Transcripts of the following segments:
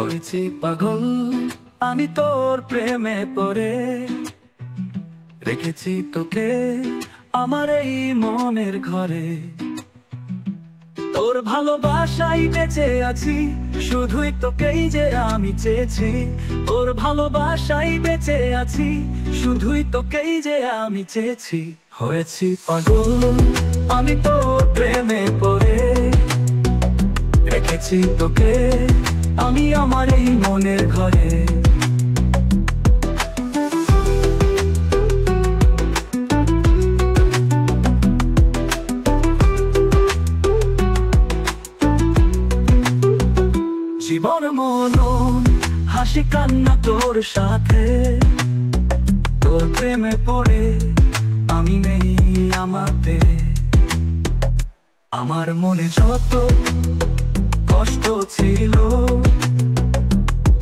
হয়েছি পাগল আমি তোর প্রেমে পড়ে, রেখেছি তোকে আমার এই মনের ঘরে। তোর ভালোবাসায় বেঁচে আছি, শুধুই তোকেই যে আমি চেয়েছি। তোর ভালোবাসায় বেঁচে আছি, শুধুই তোকেই যে আমি চেয়েছি। হয়েছি পাগল আমি তোর প্রেমে পড়ে, রেখেছি তোকে আমি আমার এই মনের ঘরে। জীবন মন হাসি কান্না তোর সাথে, তোর প্রেমে পড়ে আমি নেই আমাতে। আমার মনে যত কষ্ট ছিল,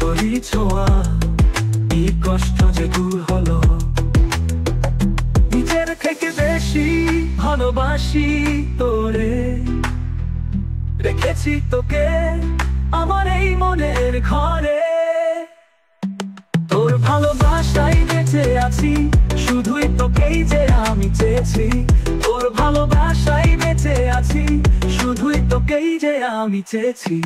তোরই ছোঁয়া এই কষ্ট যে দূর হলো। নিজের থেকে বেশি ভালোবাসি তোরে, রেখেছি তোকে আমার এই মনের ঘরে। তোর ভালোবাসায় বেঁচে আছি, শুধুই তোকেই যে আমি চেয়েছি। তোর ভালোবাসায় বেঁচে আছি, শুধুই তোকেই যে আমি চেয়েছি।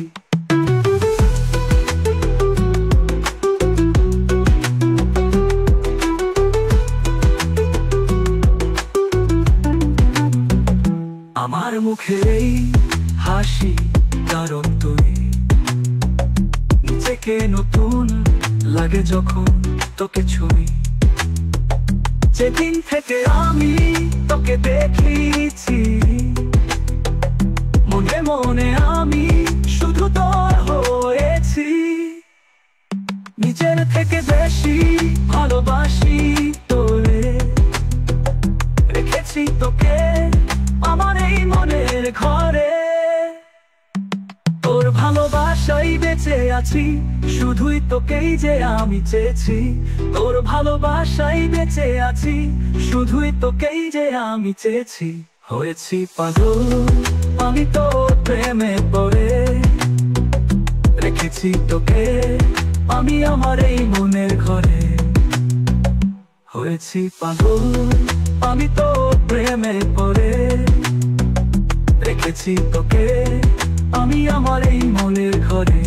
আমার মুখে এই হাসি কারণ তুই, নিজেকে নতুন লাগে যখন তোকে ছুঁই। যেদিন থেকে আমি তোকে দেখেছি, মনে মনে আমি শুধু তোর হয়েছি। নিজের থেকে বেশি ভালোবাসি তোরে, রেখেছি তোকে আমার এই মনের ঘরে। তোর ভালোবাসায় বেঁচে আছি, শুধুই তোকেই যে আমি চেয়েছি। তোর ভালোবাসায় বেঁচে আছি, শুধুই তোকেই যে আমি চেয়েছি। হয়েছি পাগল আমি তোর প্রেমে পড়ে, রেখেছি তোকে আমি আমার এই মনের ঘরে। হয়েছি পাগল আমি তোর প্রেমে পড়ে, রেখেছি তোকে আমি আমার এই মনের ঘরে।